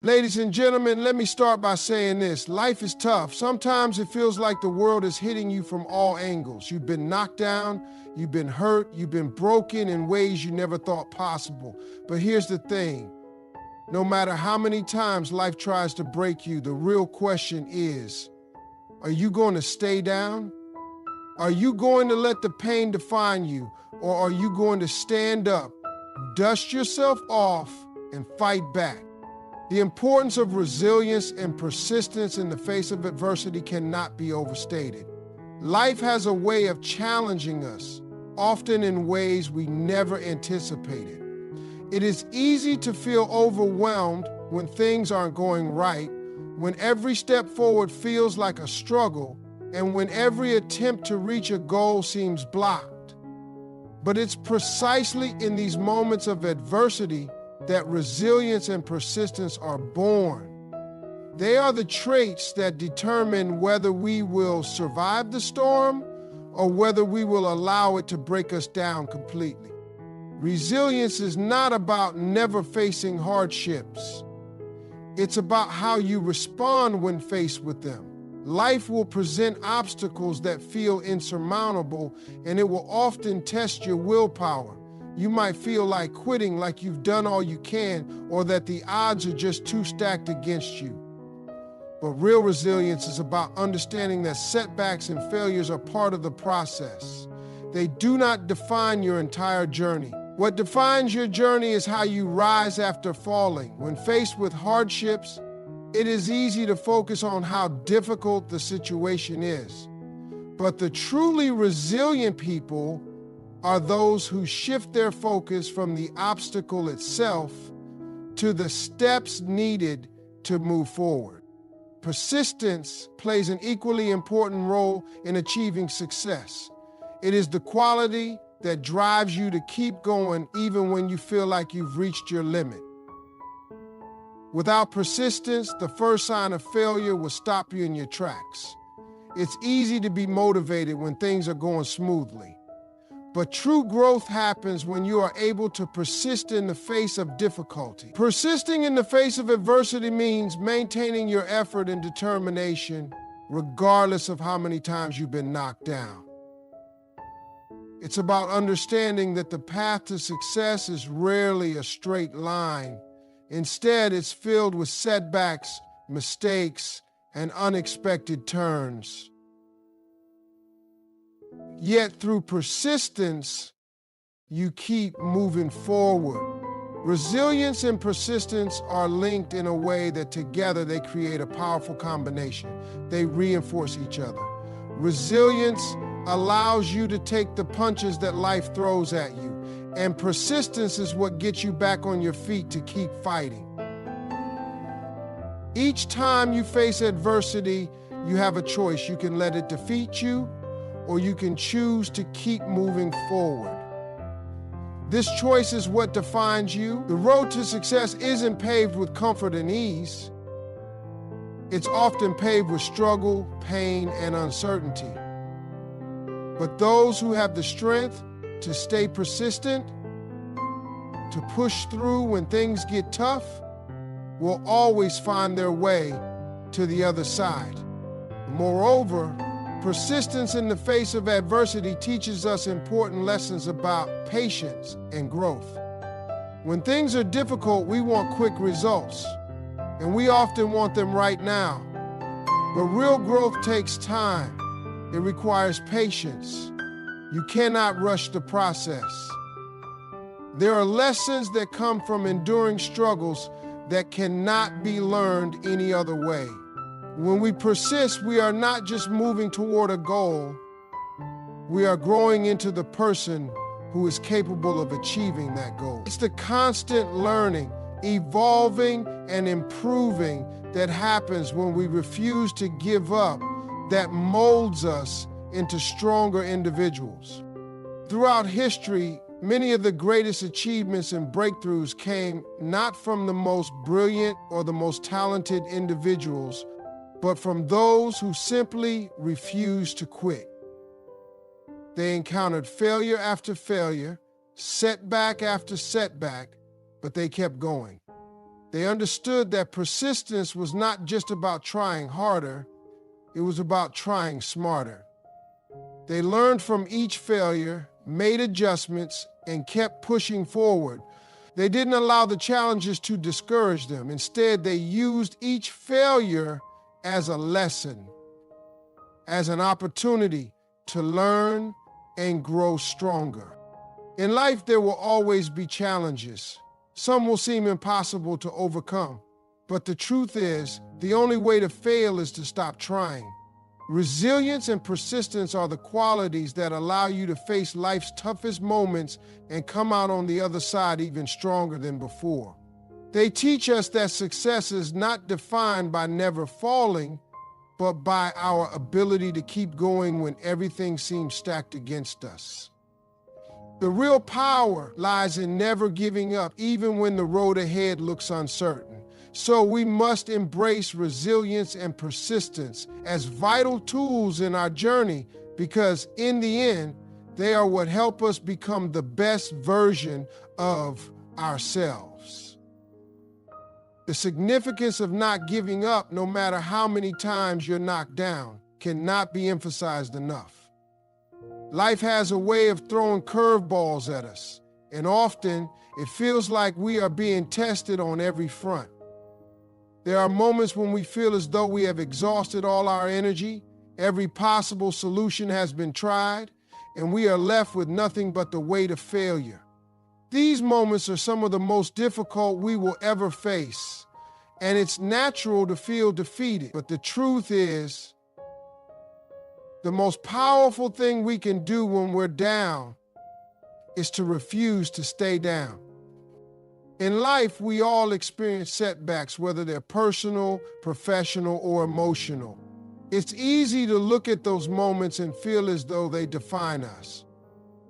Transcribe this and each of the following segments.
Ladies and gentlemen, let me start by saying this. Life is tough. Sometimes it feels like the world is hitting you from all angles. You've been knocked down, you've been hurt, you've been broken in ways you never thought possible. But here's the thing. No matter how many times life tries to break you, the real question is, are you going to stay down? Are you going to let the pain define you? Or are you going to stand up, dust yourself off, and fight back? The importance of resilience and persistence in the face of adversity cannot be overstated. Life has a way of challenging us, often in ways we never anticipated. It is easy to feel overwhelmed when things aren't going right, when every step forward feels like a struggle, and when every attempt to reach a goal seems blocked. But it's precisely in these moments of adversity that resilience and persistence are born. They are the traits that determine whether we will survive the storm or whether we will allow it to break us down completely. Resilience is not about never facing hardships. It's about how you respond when faced with them. Life will present obstacles that feel insurmountable, and it will often test your willpower. You might feel like quitting, like you've done all you can, or that the odds are just too stacked against you. But real resilience is about understanding that setbacks and failures are part of the process. They do not define your entire journey. What defines your journey is how you rise after falling. When faced with hardships, it is easy to focus on how difficult the situation is. But the truly resilient people are those who shift their focus from the obstacle itself to the steps needed to move forward. Persistence plays an equally important role in achieving success. It is the quality that drives you to keep going even when you feel like you've reached your limit. Without persistence, the first sign of failure will stop you in your tracks. It's easy to be motivated when things are going smoothly. But true growth happens when you are able to persist in the face of difficulty. Persisting in the face of adversity means maintaining your effort and determination regardless of how many times you've been knocked down. It's about understanding that the path to success is rarely a straight line. Instead, it's filled with setbacks, mistakes, and unexpected turns. Yet through persistence, you keep moving forward. Resilience and persistence are linked in a way that together they create a powerful combination. They reinforce each other. Resilience allows you to take the punches that life throws at you, and persistence is what gets you back on your feet to keep fighting. Each time you face adversity, you have a choice. You can let it defeat you, or you can choose to keep moving forward. This choice is what defines you. The road to success isn't paved with comfort and ease. It's often paved with struggle, pain, and uncertainty. But those who have the strength to stay persistent, to push through when things get tough, will always find their way to the other side. Moreover, persistence in the face of adversity teaches us important lessons about patience and growth. When things are difficult, we want quick results, and we often want them right now. But real growth takes time. It requires patience. You cannot rush the process. There are lessons that come from enduring struggles that cannot be learned any other way. When we persist, we are not just moving toward a goal, we are growing into the person who is capable of achieving that goal. It's the constant learning, evolving, and improving that happens when we refuse to give up that molds us into stronger individuals. Throughout history, many of the greatest achievements and breakthroughs came not from the most brilliant or the most talented individuals, but from those who simply refused to quit. They encountered failure after failure, setback after setback, but they kept going. They understood that persistence was not just about trying harder, it was about trying smarter. They learned from each failure, made adjustments, and kept pushing forward. They didn't allow the challenges to discourage them. Instead, they used each failure as a lesson, as an opportunity to learn and grow stronger. In life, there will always be challenges. Some will seem impossible to overcome. But the truth is, the only way to fail is to stop trying. Resilience and persistence are the qualities that allow you to face life's toughest moments and come out on the other side even stronger than before. They teach us that success is not defined by never falling, but by our ability to keep going when everything seems stacked against us. The real power lies in never giving up, even when the road ahead looks uncertain. So we must embrace resilience and persistence as vital tools in our journey, because in the end, they are what help us become the best version of ourselves. The significance of not giving up, no matter how many times you're knocked down, cannot be emphasized enough. Life has a way of throwing curveballs at us, and often it feels like we are being tested on every front. There are moments when we feel as though we have exhausted all our energy, every possible solution has been tried, and we are left with nothing but the weight of failure. These moments are some of the most difficult we will ever face, and it's natural to feel defeated. But the truth is, the most powerful thing we can do when we're down is to refuse to stay down. In life, we all experience setbacks, whether they're personal, professional, or emotional. It's easy to look at those moments and feel as though they define us.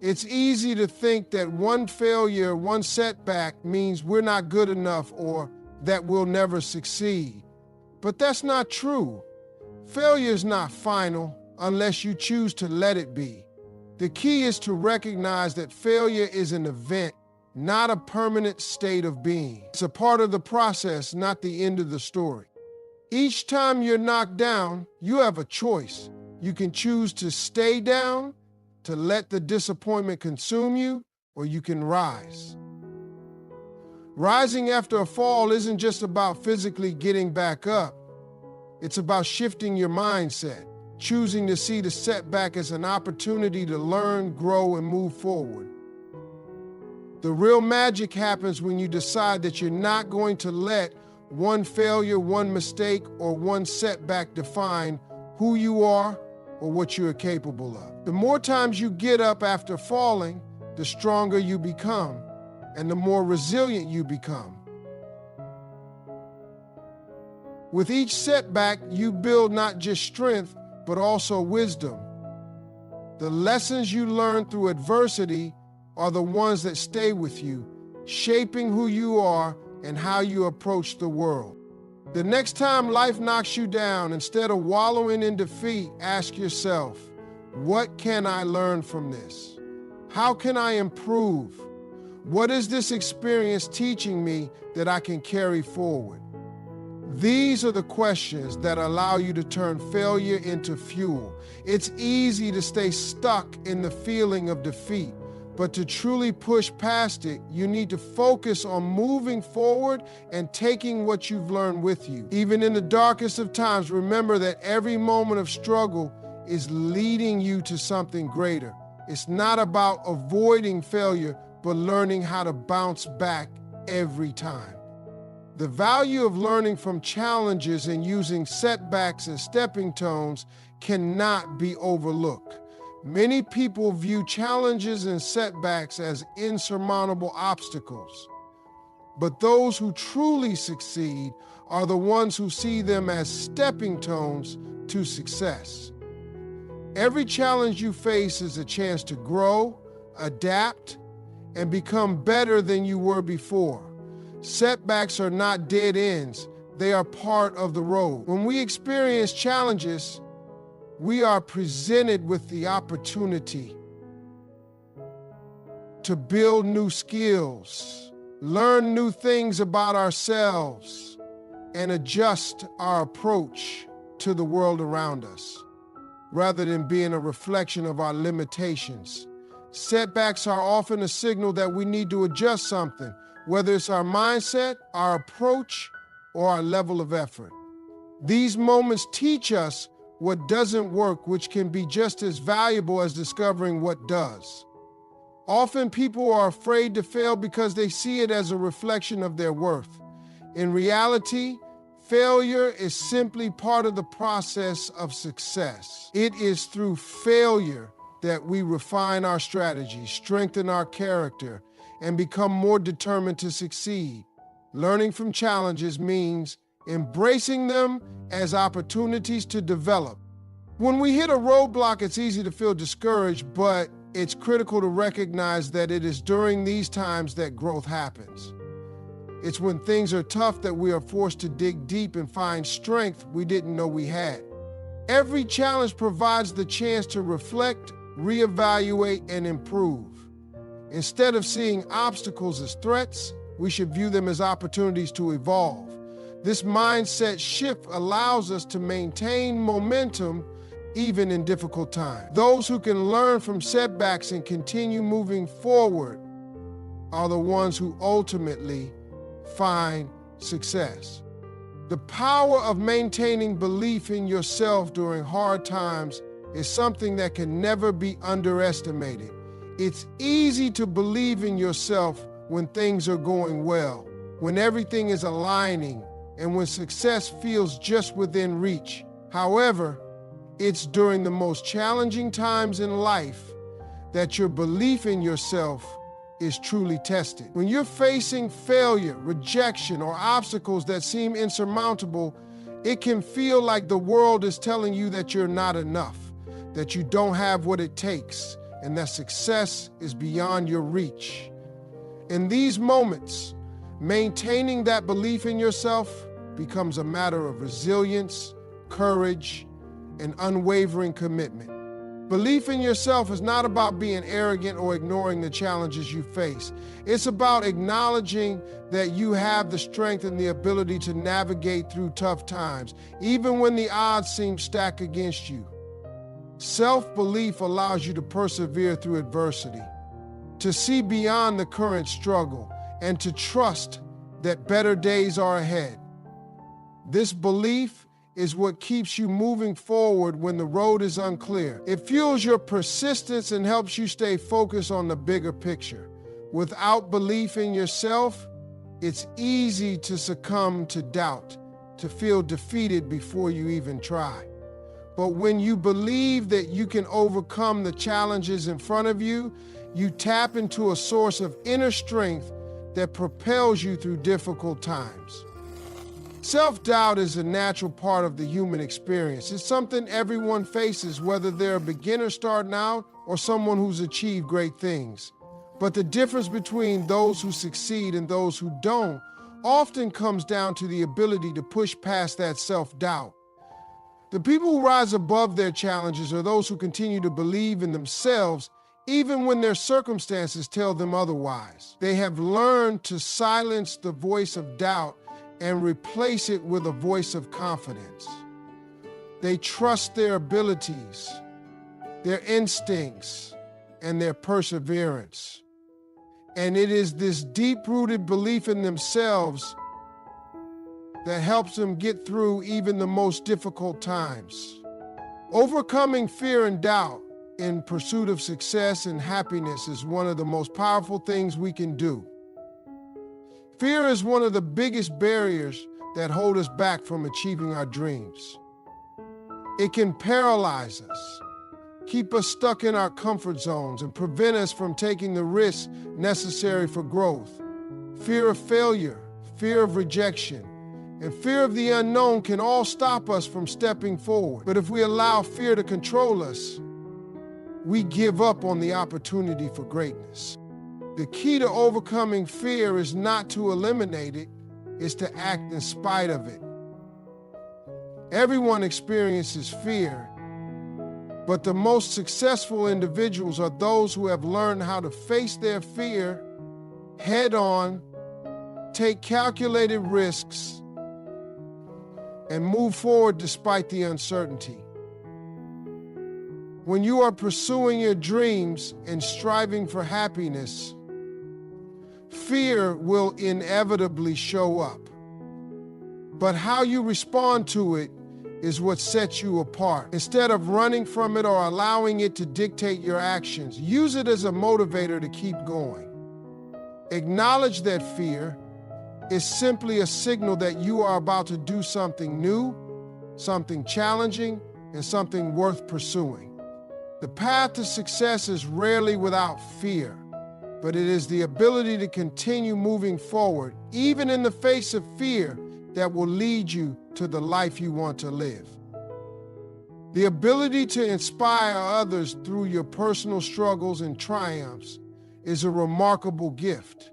It's easy to think that one failure, one setback means we're not good enough or that we'll never succeed. But that's not true. Failure is not final unless you choose to let it be. The key is to recognize that failure is an event, not a permanent state of being. It's a part of the process, not the end of the story. Each time you're knocked down, you have a choice. You can choose to stay down, to let the disappointment consume you, or you can rise. Rising after a fall isn't just about physically getting back up. It's about shifting your mindset, choosing to see the setback as an opportunity to learn, grow, and move forward. The real magic happens when you decide that you're not going to let one failure, one mistake, or one setback define who you are or what you are capable of. The more times you get up after falling, the stronger you become, and the more resilient you become. With each setback, you build not just strength, but also wisdom. The lessons you learn through adversity are the ones that stay with you, shaping who you are and how you approach the world. The next time life knocks you down, instead of wallowing in defeat, ask yourself, what can I learn from this? How can I improve? What is this experience teaching me that I can carry forward? These are the questions that allow you to turn failure into fuel. It's easy to stay stuck in the feeling of defeat, but to truly push past it, you need to focus on moving forward and taking what you've learned with you. Even in the darkest of times, remember that every moment of struggle is leading you to something greater. It's not about avoiding failure, but learning how to bounce back every time. The value of learning from challenges and using setbacks as stepping stones cannot be overlooked. Many people view challenges and setbacks as insurmountable obstacles, but those who truly succeed are the ones who see them as stepping stones to success. Every challenge you face is a chance to grow, adapt, and become better than you were before. Setbacks are not dead ends, they are part of the road. When we experience challenges, we are presented with the opportunity to build new skills, learn new things about ourselves, and adjust our approach to the world around us, rather than being a reflection of our limitations. Setbacks are often a signal that we need to adjust something, whether it's our mindset, our approach, or our level of effort. These moments teach us what doesn't work, which can be just as valuable as discovering what does. Often people are afraid to fail because they see it as a reflection of their worth. In reality, failure is simply part of the process of success. It is through failure that we refine our strategies, strengthen our character, and become more determined to succeed. Learning from challenges means embracing them as opportunities to develop. When we hit a roadblock, it's easy to feel discouraged, but it's critical to recognize that it is during these times that growth happens. It's when things are tough that we are forced to dig deep and find strength we didn't know we had. Every challenge provides the chance to reflect, reevaluate, and improve. Instead of seeing obstacles as threats, we should view them as opportunities to evolve. This mindset shift allows us to maintain momentum even in difficult times. Those who can learn from setbacks and continue moving forward are the ones who ultimately find success. The power of maintaining belief in yourself during hard times is something that can never be underestimated. It's easy to believe in yourself when things are going well, when everything is aligning, and when success feels just within reach. However, it's during the most challenging times in life that your belief in yourself is truly tested. When you're facing failure, rejection, or obstacles that seem insurmountable, it can feel like the world is telling you that you're not enough, that you don't have what it takes, and that success is beyond your reach. In these moments, maintaining that belief in yourself becomes a matter of resilience, courage, and unwavering commitment. Belief in yourself is not about being arrogant or ignoring the challenges you face. It's about acknowledging that you have the strength and the ability to navigate through tough times, even when the odds seem stacked against you. Self-belief allows you to persevere through adversity, to see beyond the current struggle, and to trust that better days are ahead. This belief is what keeps you moving forward when the road is unclear. It fuels your persistence and helps you stay focused on the bigger picture. Without belief in yourself, it's easy to succumb to doubt, to feel defeated before you even try. But when you believe that you can overcome the challenges in front of you, you tap into a source of inner strength that propels you through difficult times. Self-doubt is a natural part of the human experience. It's something everyone faces, whether they're a beginner starting out or someone who's achieved great things. But the difference between those who succeed and those who don't often comes down to the ability to push past that self-doubt. The people who rise above their challenges are those who continue to believe in themselves even when their circumstances tell them otherwise. They have learned to silence the voice of doubt and replace it with a voice of confidence. They trust their abilities, their instincts, and their perseverance. And it is this deep-rooted belief in themselves that helps them get through even the most difficult times. Overcoming fear and doubt in pursuit of success and happiness is one of the most powerful things we can do. Fear is one of the biggest barriers that hold us back from achieving our dreams. It can paralyze us, keep us stuck in our comfort zones, and prevent us from taking the risks necessary for growth. Fear of failure, fear of rejection, and fear of the unknown can all stop us from stepping forward. But if we allow fear to control us, we give up on the opportunity for greatness. The key to overcoming fear is not to eliminate it, it's to act in spite of it. Everyone experiences fear, but the most successful individuals are those who have learned how to face their fear head on take calculated risks, and move forward despite the uncertainty. When you are pursuing your dreams and striving for happiness, fear will inevitably show up. But how you respond to it is what sets you apart. Instead of running from it or allowing it to dictate your actions, use it as a motivator to keep going. Acknowledge that fear is simply a signal that you are about to do something new, something challenging, and something worth pursuing. The path to success is rarely without fear, but it is the ability to continue moving forward, even in the face of fear, that will lead you to the life you want to live. The ability to inspire others through your personal struggles and triumphs is a remarkable gift.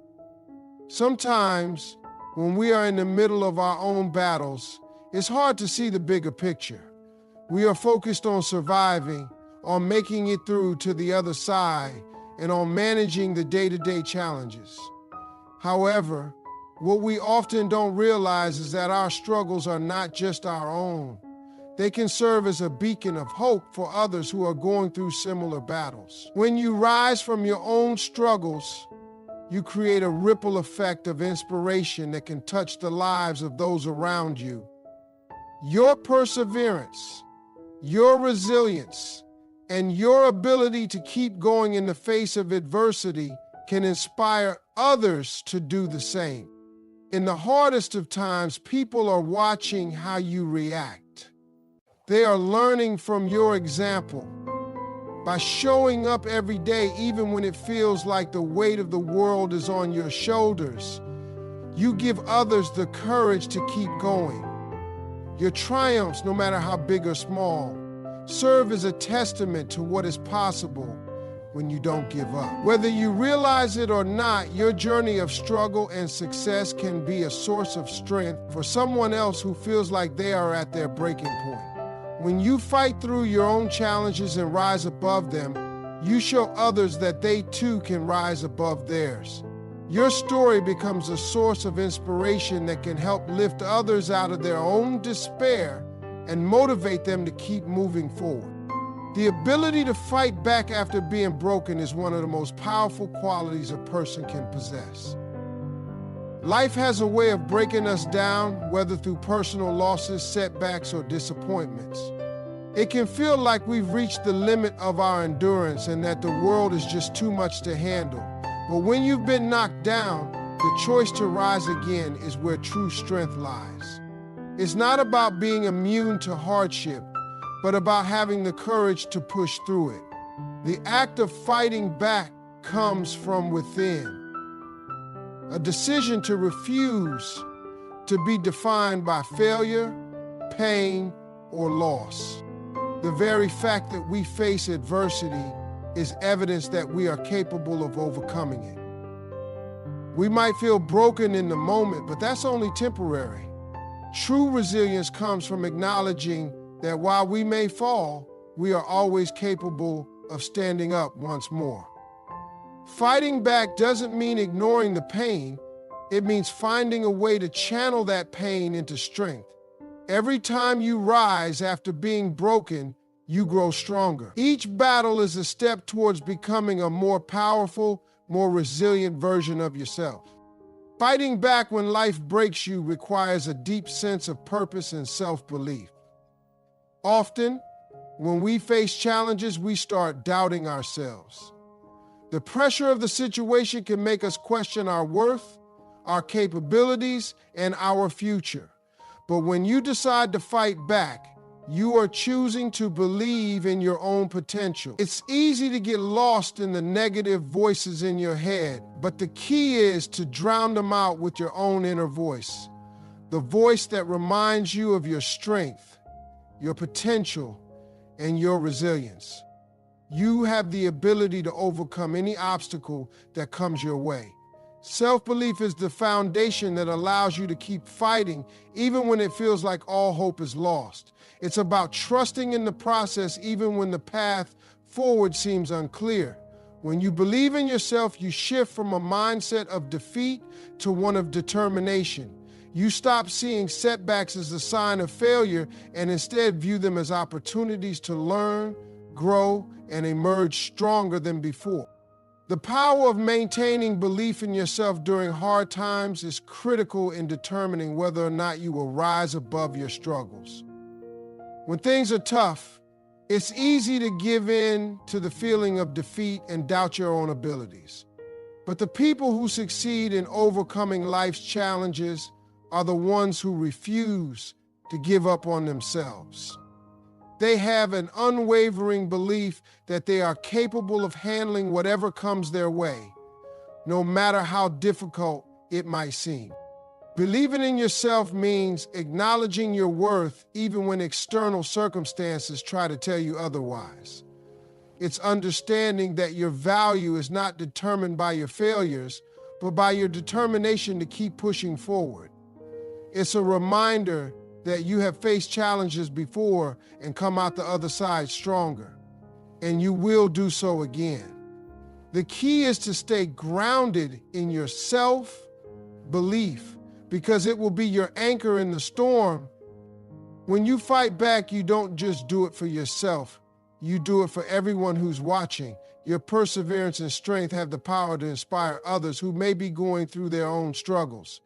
Sometimes, when we are in the middle of our own battles, it's hard to see the bigger picture. We are focused on surviving, on making it through to the other side, and on managing the day-to-day challenges. However, what we often don't realize is that our struggles are not just our own. They can serve as a beacon of hope for others who are going through similar battles. When you rise from your own struggles, you create a ripple effect of inspiration that can touch the lives of those around you. Your perseverance, your resilience, and your ability to keep going in the face of adversity can inspire others to do the same. In the hardest of times, people are watching how you react. They are learning from your example. By showing up every day, even when it feels like the weight of the world is on your shoulders, you give others the courage to keep going. Your triumphs, no matter how big or small, serve as a testament to what is possible when you don't give up. Whether you realize it or not, your journey of struggle and success can be a source of strength for someone else who feels like they are at their breaking point. When you fight through your own challenges and rise above them, you show others that they too can rise above theirs. Your story becomes a source of inspiration that can help lift others out of their own despair and motivate them to keep moving forward. The ability to fight back after being broken is one of the most powerful qualities a person can possess. Life has a way of breaking us down, whether through personal losses, setbacks, or disappointments. It can feel like we've reached the limit of our endurance and that the world is just too much to handle. But when you've been knocked down, the choice to rise again is where true strength lies. It's not about being immune to hardship, but about having the courage to push through it. The act of fighting back comes from within. A decision to refuse to be defined by failure, pain, or loss. The very fact that we face adversity is evidence that we are capable of overcoming it. We might feel broken in the moment, but that's only temporary. True resilience comes from acknowledging that while we may fall, we are always capable of standing up once more. Fighting back doesn't mean ignoring the pain. It means finding a way to channel that pain into strength. Every time you rise after being broken, you grow stronger. Each battle is a step towards becoming a more powerful, more resilient version of yourself. Fighting back when life breaks you requires a deep sense of purpose and self-belief. Often, when we face challenges, we start doubting ourselves. The pressure of the situation can make us question our worth, our capabilities, and our future. But when you decide to fight back, you are choosing to believe in your own potential. It's easy to get lost in the negative voices in your head, but the key is to drown them out with your own inner voice. The voice that reminds you of your strength, your potential, and your resilience. You have the ability to overcome any obstacle that comes your way. Self-belief is the foundation that allows you to keep fighting even when it feels like all hope is lost. It's about trusting in the process even when the path forward seems unclear. When you believe in yourself, you shift from a mindset of defeat to one of determination. You stop seeing setbacks as a sign of failure and instead view them as opportunities to learn, grow, and emerge stronger than before. The power of maintaining belief in yourself during hard times is critical in determining whether or not you will rise above your struggles. When things are tough, it's easy to give in to the feeling of defeat and doubt your own abilities. But the people who succeed in overcoming life's challenges are the ones who refuse to give up on themselves. They have an unwavering belief that they are capable of handling whatever comes their way, no matter how difficult it might seem. Believing in yourself means acknowledging your worth even when external circumstances try to tell you otherwise. It's understanding that your value is not determined by your failures, but by your determination to keep pushing forward. It's a reminder that you have faced challenges before and come out the other side stronger, and you will do so again. The key is to stay grounded in your self-belief, because it will be your anchor in the storm. When you fight back, you don't just do it for yourself, you do it for everyone who's watching. Your perseverance and strength have the power to inspire others who may be going through their own struggles.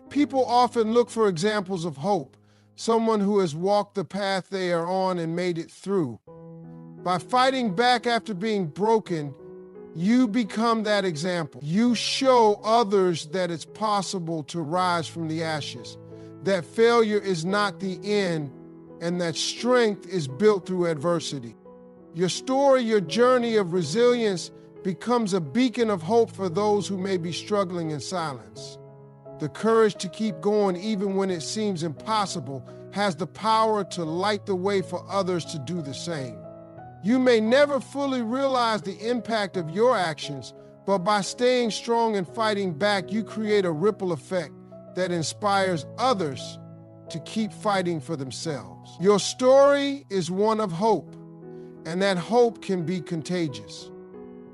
People often look for examples of hope, someone who has walked the path they are on and made it through. By fighting back after being broken, you become that example. You show others that it's possible to rise from the ashes, that failure is not the end, and that strength is built through adversity. Your story, your journey of resilience becomes a beacon of hope for those who may be struggling in silence. The courage to keep going even when it seems impossible has the power to light the way for others to do the same. You may never fully realize the impact of your actions, but by staying strong and fighting back, you create a ripple effect that inspires others to keep fighting for themselves. Your story is one of hope, and that hope can be contagious.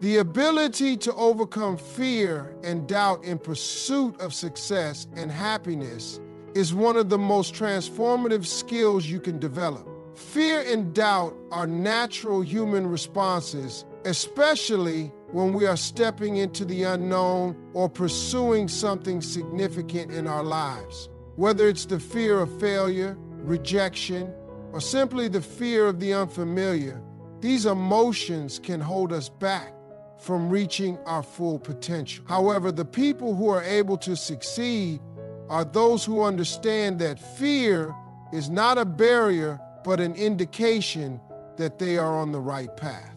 The ability to overcome fear and doubt in pursuit of success and happiness is one of the most transformative skills you can develop. Fear and doubt are natural human responses, especially when we are stepping into the unknown or pursuing something significant in our lives. Whether it's the fear of failure, rejection, or simply the fear of the unfamiliar, these emotions can hold us back from reaching our full potential. However, the people who are able to succeed are those who understand that fear is not a barrier, but an indication that they are on the right path.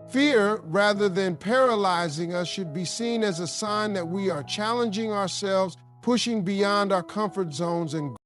Fear, rather than paralyzing us, should be seen as a sign that we are challenging ourselves, pushing beyond our comfort zones, and